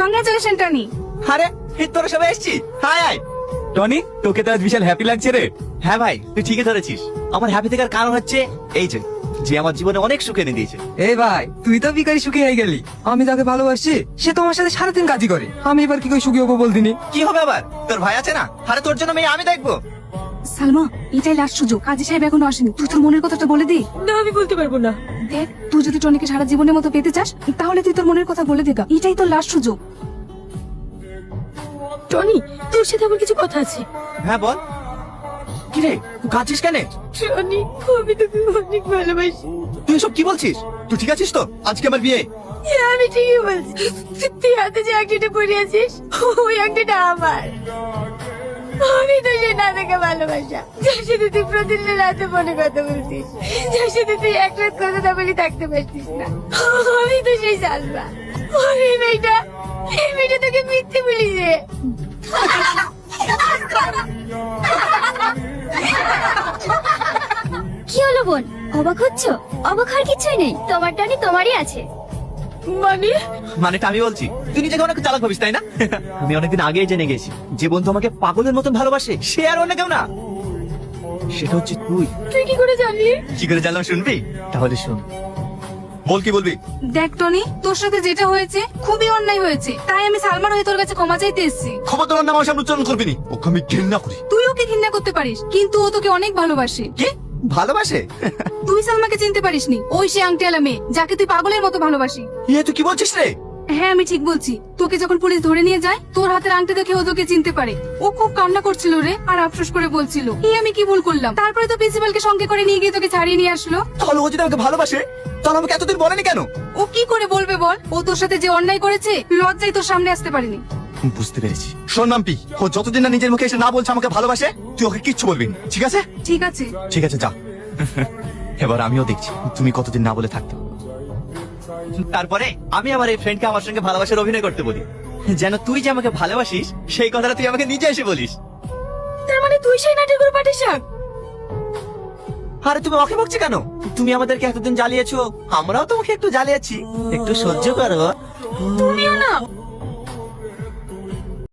Congratulation Tony. আরে তোরা সবাই এসছি। হাই হাই টনি, তোকে তো আজ বিশাল হ্যাপি লাগছে রে। হ্যাঁ ভাই, তুই ঠিকই ধরেছিস। আমার হ্যাপি থাকার কারণ হচ্ছে এই যে আমার জীবনে অনেক সুখ এনে দিয়েছে। এই ভাই, তুই তো বিকারি সুখী হয়ে গেলি। আমি যাকে ভালোবাসি সে তোমার সাথে সারাদিন কাজই করে, আমি এবার কি করে সুখী হবো বলদিনি? কি হবে আবার? তোর ভাই আছে না? আরে তোর জন্য মেয়ে আমি দেখবো। সালমা, এটাই লাস্ট সুযোগ। কাজী সাহেব এখনো আসেনি, তুই তোর মনের কথাটা বলে দে। না, আমি বলতে পারবো না। দেখ, তুই যদি টনিকে সারা জীবনের মতো পেতে চাস তাহলে তুই তোর মনের কথা বলে দে। এটাই তোর লাস্ট সুযোগ। টনি, তোর সাথে আমার কিছু কথা আছে। হ্যাঁ বল। কি রে, তুই কাঁদছিস কেন? টনি, আমি তোকে অনেক ভালোবাসি। তুই এসব কি বলছিস? তুই ঠিক আছিস তো? আজকে আমার বিয়ে। হ্যাঁ, আমি ঠিকই বলছি। তুই হাতে যে আংটিটা পরে আছিস, ওই আংটিটা আমার। আমি তো সে না দেখে ভালোবাসা, যার সাথে তুই প্রতিদিন রাতে ফোনে কথা বলতিস, যার সাথে তুই এক রাত কথা না বলি থাকতে পারতিস না। আমি তো সেই সালমা। আর এই মেয়েটা তোকে মিথ্যে বলিছে। কি হলো বোন, অবাক হচ্ছ? অবাক হওয়ার কিছুই নেই, তোমার টানি তোমারই আছে। মানেটা আমি বলছি, তুই নিজেকে অনেক চালাক ভাবিস তাই না? আমি অনেকদিন আগেই জেনে গেছি যে বন্ধু আমাকে পাগলের মতন ভালোবাসে, সে আর অন্য কেউ না, সেটা হচ্ছে তুই। তুই কি করে জানলি? কি করে জানলাম শুনবি? তাহলে শুন। বল, কি বলবি? দেখ টনি, তোর সাথে যেটা হয়েছে খুবই অন্যায় হয়েছে, তাই আমি সালমার হয়ে তোর কাছে ক্ষমা চাইতে এসেছি। খবর তোমার নাম আমার সামনে উচ্চারণ করবি নি। ওকে আমি ঘৃণা করি। তুই ওকে ঘৃণা করতে পারিস, কিন্তু ও তোকে অনেক ভালোবাসে। কি ভালোবাসে? তুই সালমাকে চিনতে পারিসনি, ওই সে আংটিওয়ালা মেয়ে যাকে তুই পাগলের মতো ভালোবাসি। তুই কি বলছিস রে? হ্যাঁ, আমি ঠিক বলছি। তোকে যখন পুলিশ ধরে নিয়ে যায়, তোর হাতের আংটি দেখে ও তোকে চিনতে পারে। ও খুব কান্না করছিল রে, আর আফসোস করে বলছিল আমি কি ভুল করলাম। তারপরে তো প্রিন্সিপালকে সঙ্গে করে নিয়ে গিয়ে তোকে ছাড়িয়ে নিয়ে আসলো। তাহলে ও যদি আমাকে ভালোবাসে, তাহলে আমাকে এতদিন বলেনি কেন? ও কি করে বলবে বল? ও তোর সাথে যে অন্যায় করেছে, লজ্জায় তোর সামনে আসতে পারিনি। বুঝতে পেরেছি। শোন মাম্পি, ও যতদিন না নিজের মুখে এসে না বলছে আমাকে ভালোবাসে, তুই ওকে কিচ্ছু বলবি না, ঠিক আছে? ঠিক আছে। ঠিক আছে, যা। এবার আমিও দেখছি তুমি কতদিন না বলে থাকতে। তারপরে আমি আমার এই ফ্রেন্ডকে আমার সঙ্গে ভালোবাসার অভিনয় করতে বলি, যেন তুই যে আমাকে ভালোবাসিস সেই কথাটা তুই আমাকে নিজে এসে বলিস। তার মানে তুই সেই নাটকের পাটিস? আরে তুমি ওকে বকছো কেন? তুমি আমাদেরকে এতদিন জ্বালিয়েছো, আমরাও তোমাকে একটু জ্বালিয়েছি, একটু সহ্য করো। তুমিও না।